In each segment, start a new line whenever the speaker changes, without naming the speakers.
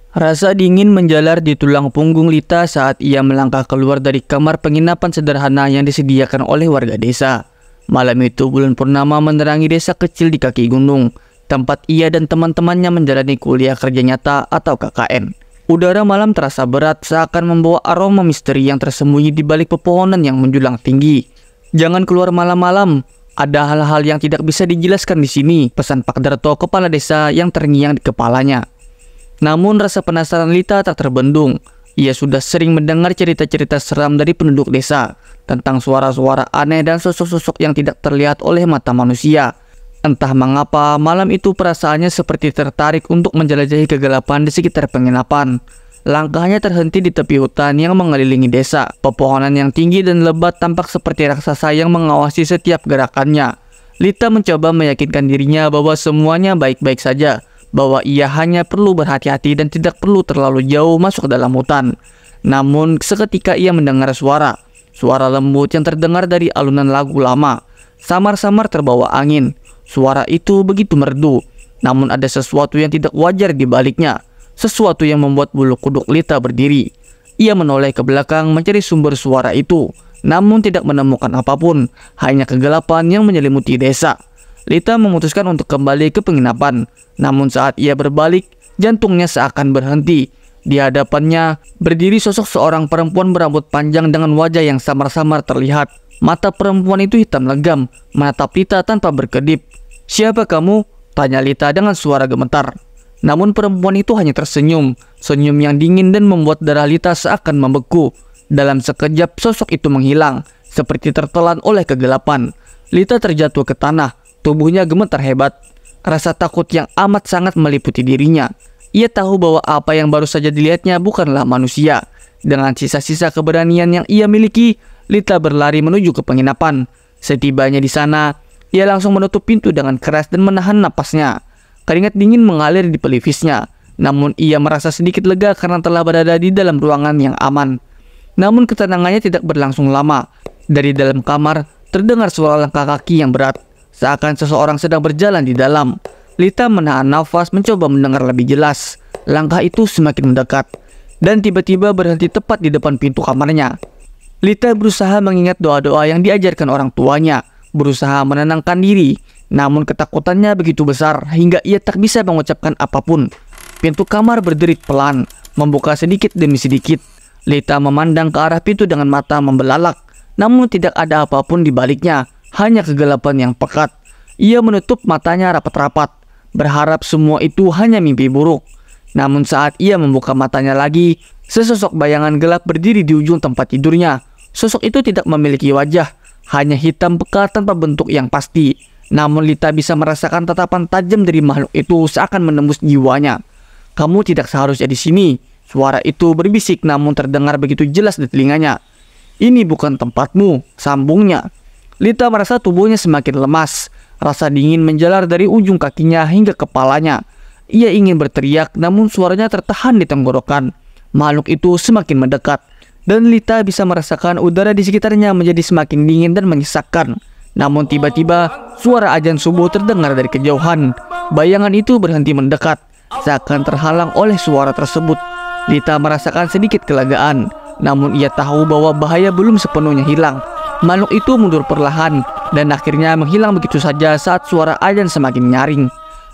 Rasa dingin menjalar di tulang punggung Lita saat ia melangkah keluar dari kamar penginapan sederhana yang disediakan oleh warga desa. Malam itu bulan purnama menerangi desa kecil di kaki gunung, tempat ia dan teman-temannya menjalani kuliah kerja nyata atau KKN. Udara malam terasa berat seakan membawa aroma misteri yang tersembunyi di balik pepohonan yang menjulang tinggi. "Jangan keluar malam-malam. Ada hal-hal yang tidak bisa dijelaskan di sini," pesan Pak Darto, kepala desa yang terngiang di kepalanya. Namun rasa penasaran Lita tak terbendung. Ia sudah sering mendengar cerita-cerita seram dari penduduk desa tentang suara-suara aneh dan sosok-sosok yang tidak terlihat oleh mata manusia. Entah mengapa malam itu perasaannya seperti tertarik untuk menjelajahi kegelapan di sekitar penginapan. Langkahnya terhenti di tepi hutan yang mengelilingi desa. Pepohonan yang tinggi dan lebat tampak seperti raksasa yang mengawasi setiap gerakannya. Lita mencoba meyakinkan dirinya bahwa semuanya baik-baik saja, bahwa ia hanya perlu berhati-hati dan tidak perlu terlalu jauh masuk ke dalam hutan. Namun seketika ia mendengar suara lembut yang terdengar dari alunan lagu lama. Samar-samar terbawa angin. Suara itu begitu merdu, namun ada sesuatu yang tidak wajar di baliknya. Sesuatu yang membuat bulu kuduk Lita berdiri. Ia menoleh ke belakang mencari sumber suara itu, namun tidak menemukan apapun, hanya kegelapan yang menyelimuti desa. Lita memutuskan untuk kembali ke penginapan. Namun saat ia berbalik, jantungnya seakan berhenti. Di hadapannya berdiri sosok seorang perempuan berambut panjang dengan wajah yang samar-samar terlihat. Mata perempuan itu hitam legam, menatap Lita tanpa berkedip. "Siapa kamu?" tanya Lita dengan suara gemetar. Namun perempuan itu hanya tersenyum, senyum yang dingin dan membuat darah Lita seakan membeku. Dalam sekejap sosok itu menghilang, seperti tertelan oleh kegelapan. Lita terjatuh ke tanah, tubuhnya gemetar hebat. Rasa takut yang amat sangat meliputi dirinya. Ia tahu bahwa apa yang baru saja dilihatnya bukanlah manusia. Dengan sisa-sisa keberanian yang ia miliki, Lita berlari menuju ke penginapan. Setibanya di sana, ia langsung menutup pintu dengan keras dan menahan napasnya. Keringat dingin mengalir di pelipisnya. Namun ia merasa sedikit lega karena telah berada di dalam ruangan yang aman. Namun ketenangannya tidak berlangsung lama. Dari dalam kamar terdengar suara langkah kaki yang berat, seakan seseorang sedang berjalan di dalam. Lita menahan nafas mencoba mendengar lebih jelas. Langkah itu semakin mendekat dan tiba-tiba berhenti tepat di depan pintu kamarnya. Lita berusaha mengingat doa-doa yang diajarkan orang tuanya, berusaha menenangkan diri. Namun ketakutannya begitu besar hingga ia tak bisa mengucapkan apapun. Pintu kamar berderit pelan, membuka sedikit demi sedikit. Lita memandang ke arah pintu dengan mata membelalak. Namun tidak ada apapun di baliknya, hanya kegelapan yang pekat. Ia menutup matanya rapat-rapat, berharap semua itu hanya mimpi buruk. Namun saat ia membuka matanya lagi, sesosok bayangan gelap berdiri di ujung tempat tidurnya. Sosok itu tidak memiliki wajah, hanya hitam pekat tanpa bentuk yang pasti. Namun Lita bisa merasakan tatapan tajam dari makhluk itu seakan menembus jiwanya. "Kamu tidak seharusnya di sini." Suara itu berbisik namun terdengar begitu jelas di telinganya. "Ini bukan tempatmu," sambungnya. Lita merasa tubuhnya semakin lemas. Rasa dingin menjalar dari ujung kakinya hingga kepalanya. Ia ingin berteriak namun suaranya tertahan di tenggorokan. Makhluk itu semakin mendekat dan Lita bisa merasakan udara di sekitarnya menjadi semakin dingin dan menyesakkan. Namun tiba-tiba suara azan subuh terdengar dari kejauhan. Bayangan itu berhenti mendekat, seakan terhalang oleh suara tersebut. Lita merasakan sedikit kelegaan, namun ia tahu bahwa bahaya belum sepenuhnya hilang. Makhluk itu mundur perlahan dan akhirnya menghilang begitu saja saat suara azan semakin nyaring.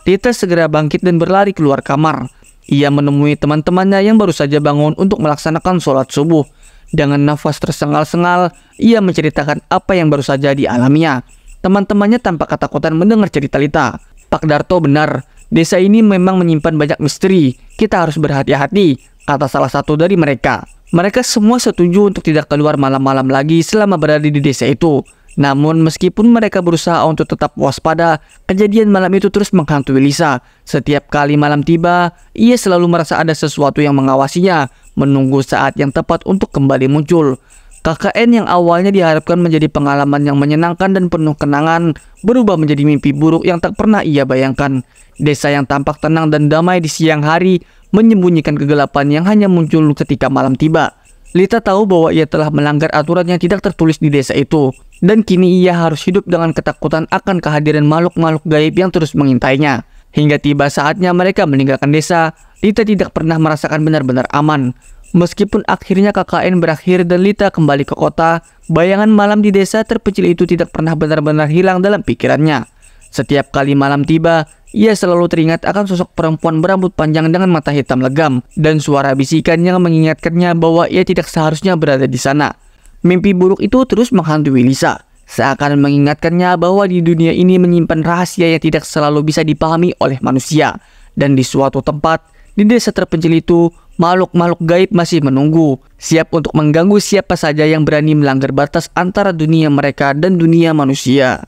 Lita segera bangkit dan berlari keluar kamar. Ia menemui teman-temannya yang baru saja bangun untuk melaksanakan sholat subuh. Dengan nafas tersengal-sengal, ia menceritakan apa yang baru saja dialaminya. Teman-temannya tampak ketakutan mendengar cerita Lita. "Pak Darto benar, desa ini memang menyimpan banyak misteri. Kita harus berhati-hati," kata salah satu dari mereka. Mereka semua setuju untuk tidak keluar malam-malam lagi selama berada di desa itu. Namun meskipun mereka berusaha untuk tetap waspada, kejadian malam itu terus menghantui Lisa. Setiap kali malam tiba, ia selalu merasa ada sesuatu yang mengawasinya, menunggu saat yang tepat untuk kembali muncul. KKN yang awalnya diharapkan menjadi pengalaman yang menyenangkan dan penuh kenangan, berubah menjadi mimpi buruk yang tak pernah ia bayangkan. Desa yang tampak tenang dan damai di siang hari, menyembunyikan kegelapan yang hanya muncul ketika malam tiba. Lita tahu bahwa ia telah melanggar aturan yang tidak tertulis di desa itu, dan kini ia harus hidup dengan ketakutan akan kehadiran makhluk-makhluk gaib yang terus mengintainya. Hingga tiba saatnya mereka meninggalkan desa, Lita tidak pernah merasakan benar-benar aman. Meskipun akhirnya KKN berakhir dan Lita kembali ke kota, bayangan malam di desa terpencil itu tidak pernah benar-benar hilang dalam pikirannya. Setiap kali malam tiba, ia selalu teringat akan sosok perempuan berambut panjang dengan mata hitam legam dan suara bisikan yang mengingatkannya bahwa ia tidak seharusnya berada di sana. Mimpi buruk itu terus menghantui Lisa, seakan mengingatkannya bahwa di dunia ini menyimpan rahasia yang tidak selalu bisa dipahami oleh manusia. Dan di suatu tempat, di desa terpencil itu, makhluk-makhluk gaib masih menunggu, siap untuk mengganggu siapa saja yang berani melanggar batas antara dunia mereka dan dunia manusia.